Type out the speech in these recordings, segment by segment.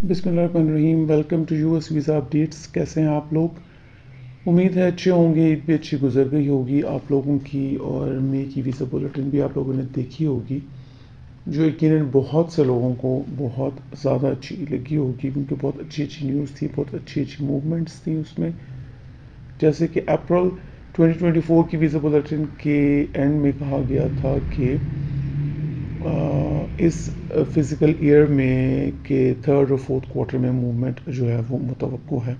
بسم اللہ الرحمن الرحیم. Welcome to US visa updates. کیسے ہیں آپ لوگ؟ امید ہے اچھے ہوں گے. عید بھی اچھی گزر گئی ہوگی آپ لوگوں کی، اور مئی کی ویزا بلیٹن بھی آپ لوگوں نے دیکھی ہوگی، جو یقیناً بہت سے لوگوں کو بہت زیادہ اچھی لگی ہوگی، کیونکہ بہت اچھی اچھی نیوز تھی، بہت اچھی اچھی موومنٹس تھیں اس میں. جیسے کہ اپریل 2024 کی ویزا بلیٹن کے اینڈ میں کہا گیا تھا کہ اس فزیکل ایئر میں کہ تھرڈ اور فورتھ کوارٹر میں موومنٹ جو ہے وہ متوقع ہے.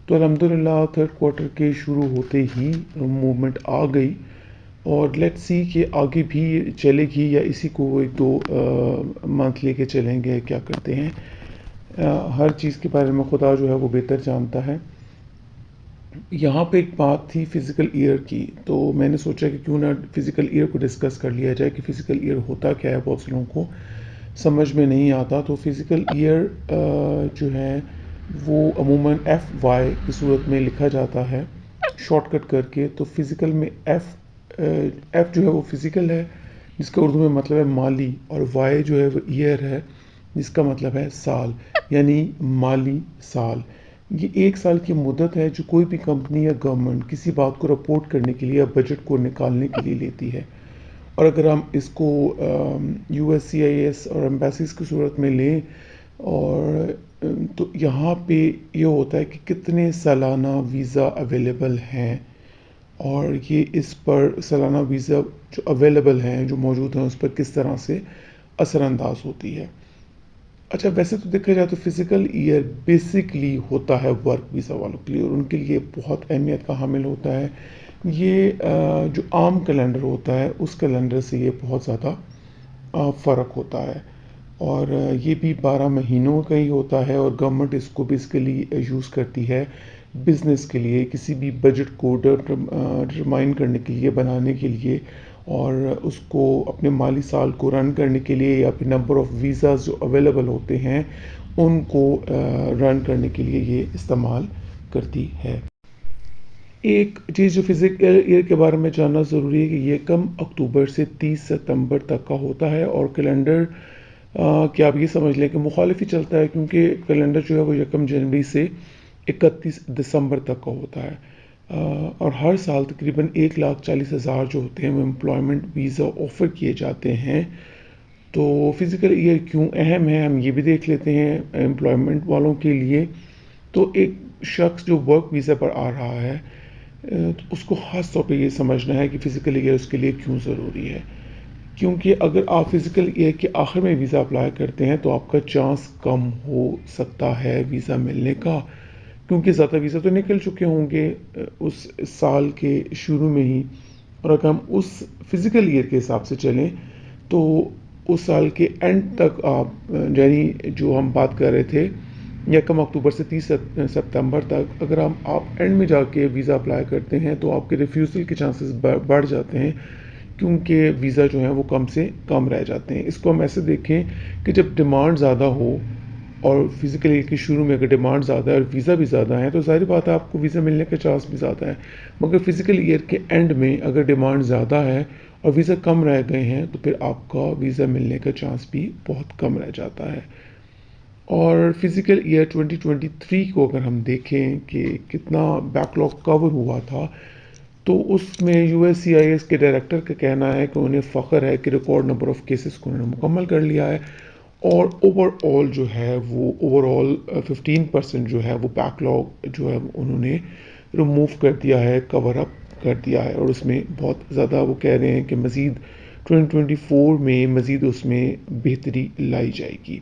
تو الحمدللہ تھرڈ کوارٹر کے شروع ہوتے ہی موومنٹ آ گئی، اور لیٹ سی کہ آگے بھی چلے گی یا اسی کو ایک دو منتھ لے کے چلیں گے، کیا کرتے ہیں. ہر چیز کے بارے میں خدا جو ہے وہ بہتر جانتا ہے. یہاں پہ ایک بات تھی فزیکل ایئر کی، تو میں نے سوچا کہ کیوں نہ فزیکل ایئر کو ڈسکس کر لیا جائے کہ فزیکل ایئر ہوتا کیا ہے. بہت سے لوگوں کو سمجھ میں نہیں آتا. تو فزیکل ایئر جو ہے وہ عموماً FY کی صورت میں لکھا جاتا ہے شارٹ کٹ کر کے. تو فزیکل میں ایف جو ہے وہ فزیکل ہے، جس کا اردو میں مطلب ہے مالی، اور وائی جو ہے وہ ایئر ہے، جس کا مطلب ہے سال، یعنی مالی سال. یہ ایک سال کی مدت ہے جو کوئی بھی کمپنی یا گورنمنٹ کسی بات کو رپورٹ کرنے کے لیے یا بجٹ کو نکالنے کے لیے لیتی ہے. اور اگر ہم اس کو USCIS اور ایمبیسیز کی صورت میں لیں، اور تو یہاں پہ یہ ہوتا ہے کہ کتنے سالانہ ویزا اویلیبل ہیں، اور یہ اس پر سالانہ ویزا جو اویلیبل ہیں، جو موجود ہیں، اس پر کس طرح سے اثر انداز ہوتی ہے. اچھا، ویسے تو دیکھا جائے تو فزیکل ایئر بیسکلی ہوتا ہے ورک ویزا والوں کے لیے، اور ان کے لیے بہت اہمیت کا حامل ہوتا ہے. یہ جو عام کیلنڈر ہوتا ہے اس کیلنڈر سے یہ بہت زیادہ فرق ہوتا ہے، اور یہ بھی 12 مہینوں کا ہی ہوتا ہے. اور گورنمنٹ اس کو بیسکلی یوز کرتی ہے بزنس کے لیے، کسی بھی بجٹ کو ڈٹرمائن کرنے کے لیے، بنانے کے لیے، اور اس کو اپنے مالی سال کو رن کرنے کے لیے، یا پھر نمبر آف ویزاز جو اویلیبل ہوتے ہیں ان کو رن کرنے کے لیے یہ استعمال کرتی ہے. ایک چیز جو فزیکل ایئر کے بارے میں جاننا ضروری ہے کہ یہ 1 اکتوبر سے 30 ستمبر تک کا ہوتا ہے، اور کیلنڈر کہ آپ یہ سمجھ لیں کہ مخالف ہی چلتا ہے، کیونکہ کیلنڈر جو ہے وہ 1 جنوری سے 31 دسمبر تک کا ہوتا ہے. اور ہر سال تقریباً 1,40,000 جو ہوتے ہیں وہ امپلائمنٹ ویزا آفر کیے جاتے ہیں. تو فزیکل ایئر کیوں اہم ہے ہم یہ بھی دیکھ لیتے ہیں امپلائمنٹ والوں کے لیے. تو ایک شخص جو ورک ویزا پر آ رہا ہے، اس کو خاص طور پہ یہ سمجھنا ہے کہ فزیکل ایئر اس کے لیے کیوں ضروری ہے. کیونکہ اگر آپ فزیکل ایئر کے آخر میں ویزا اپلائی کرتے ہیں تو آپ کا چانس کم ہو سکتا ہے ویزا ملنے کا، کیونکہ زیادہ ویزا تو نکل چکے ہوں گے اس سال کے شروع میں ہی. اور اگر ہم اس فزیکل ایئر کے حساب سے چلیں تو اس سال کے اینڈ تک آپ، یعنی جو ہم بات کر رہے تھے 1 اکتوبر سے 30 ستمبر تک، اگر آپ اینڈ میں جا کے ویزا اپلائی کرتے ہیں تو آپ کے ریفیوزل کے چانسز بڑھ جاتے ہیں، کیونکہ ویزا جو ہیں وہ کم سے کم رہ جاتے ہیں. اس کو ہم ایسے دیکھیں کہ جب ڈیمانڈ زیادہ ہو، اور فزیکل ایئر کے شروع میں اگر ڈیمانڈ زیادہ ہے اور ویزا بھی زیادہ ہے تو ظاہر بات ہے آپ کو ویزا ملنے کا چانس بھی زیادہ ہے. مگر فزیکل ایئر کے اینڈ میں اگر ڈیمانڈ زیادہ ہے اور ویزا کم رہ گئے ہیں تو پھر آپ کا ویزا ملنے کا چانس بھی بہت کم رہ جاتا ہے. اور فزیکل ایئر 2023 کو اگر ہم دیکھیں کہ کتنا بیک لاگ کور ہوا تھا، تو اس میں USCIS کے ڈائریکٹر کا کہنا ہے کہ انہیں فخر ہے کہ ریکارڈ نمبر آف کیسز کو انہوں نے مکمل کر لیا ہے، اور اوور آل جو ہے وہ اوور آل 15% جو ہے وہ بیک لاگ جو ہے انہوں نے ریموو کر دیا ہے، کور اپ کر دیا ہے. اور اس میں بہت زیادہ وہ کہہ رہے ہیں کہ مزید 2024 میں مزید اس میں بہتری لائی جائے گی.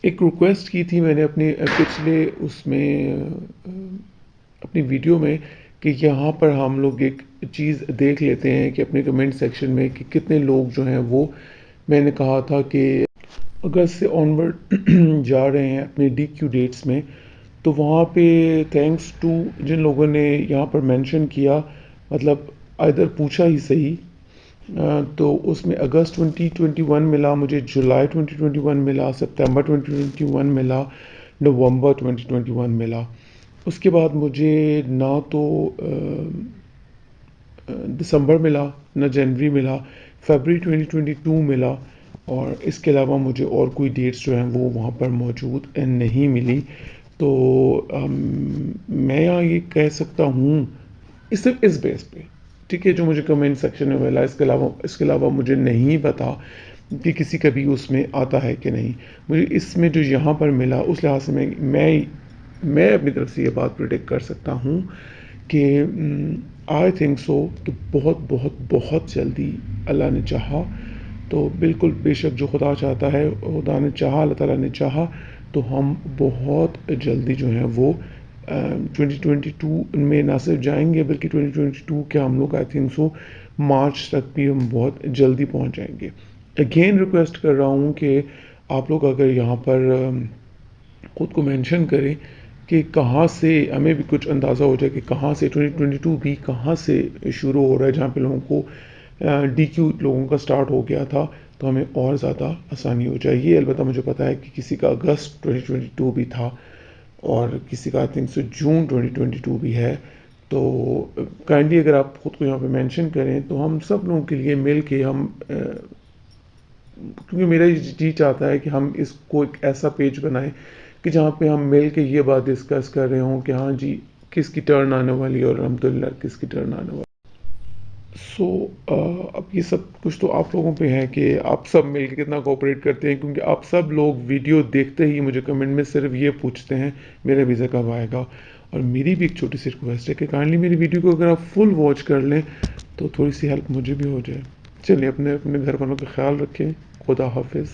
ایک ریکویسٹ کی تھی میں نے اپنے پچھلے اس میں اپنی ویڈیو میں کہ یہاں پر ہم لوگ ایک چیز دیکھ لیتے ہیں کہ اپنے کمنٹ سیکشن میں کہ کتنے لوگ جو ہیں وہ، میں نے کہا تھا کہ اگست سے آنورڈ جا رہے ہیں اپنے DQ ڈیٹس میں. تو وہاں پہ تھینکس ٹو جن لوگوں نے یہاں پر مینشن کیا، مطلب ادھر پوچھا ہی صحیح، تو اس میں اگست 2021 ملا مجھے، جولائی 2021 ملا، سپتمبر 2021 ملا، نومبر 2021 ملا. اس کے بعد مجھے نہ تو دسمبر ملا، نہ جنوری ملا، فیبری 2022 ملا، اور اس کے علاوہ مجھے اور کوئی ڈیٹس جو ہیں وہ وہاں پر موجود نہیں ملی. تو میں یہاں یہ کہہ سکتا ہوں صرف اس بیس پہ، ٹھیک ہے، جو مجھے کمنٹ سیکشن میں ملا، اس کے علاوہ مجھے نہیں پتا کہ کسی کا بھی اس میں آتا ہے کہ نہیں. مجھے اس میں جو یہاں پر ملا اس لحاظ سے میں اپنی طرف سے یہ بات پریڈکٹ کر سکتا ہوں کہ آئی تھنک سو کہ بہت بہت بہت جلدی اللہ نے چاہا تو بالکل بے شک جو خدا چاہتا ہے، خدا نے چاہا، اللہ تعالیٰ نے چاہا تو ہم بہت جلدی جو ہیں وہ 2022 میں نہ صرف جائیں گے بلکہ 2022 کے ہم لوگ آئی تھنک سو مارچ تک بھی ہم بہت جلدی پہنچ جائیں گے. اگین ریکویسٹ کر رہا ہوں کہ آپ لوگ اگر یہاں پر خود کو مینشن کریں کہ کہاں سے ہمیں بھی کچھ اندازہ ہو جائے کہ کہاں سے 2022 بھی کہاں سے شروع ہو رہا ہے. جہاں پہ لوگوں کو ڈی کیو لوگوں کا سٹارٹ ہو گیا تھا تو ہمیں اور زیادہ آسانی ہو جائے گی. البتہ مجھے پتا ہے کہ کسی کا اگست 2022 بھی تھا اور کسی کا آئی تھنک سو جون 2022 بھی ہے. تو کائنڈلی اگر آپ خود کو یہاں پہ مینشن کریں تو ہم سب لوگوں کے لیے مل کے ہم کیونکہ میرا جی چاہتا ہے کہ ہم اس کو ایک ایسا پیج بنائیں کہ جہاں پہ ہم مل کے یہ بات ڈسکس کر رہے ہوں کہ ہاں جی کس کی ٹرن آنے والی ہے اور الحمدللہ کس کی ٹرن آنے والی. سو اب یہ سب کچھ تو آپ لوگوں پہ ہے کہ آپ سب مل کے کتنا کوآپریٹ کرتے ہیں، کیونکہ آپ سب لوگ ویڈیو دیکھتے ہی مجھے کمنٹ میں صرف یہ پوچھتے ہیں میرا ویزا کب آئے گا. اور میری بھی ایک چھوٹی سی ریکویسٹ ہے کہ کائنڈلی میری ویڈیو کو اگر آپ فل واچ کر لیں تو تھوڑی سی ہیلپ مجھے بھی ہو جائے. چلیے اپنے گھر والوں کا خیال رکھیں. خدا حافظ.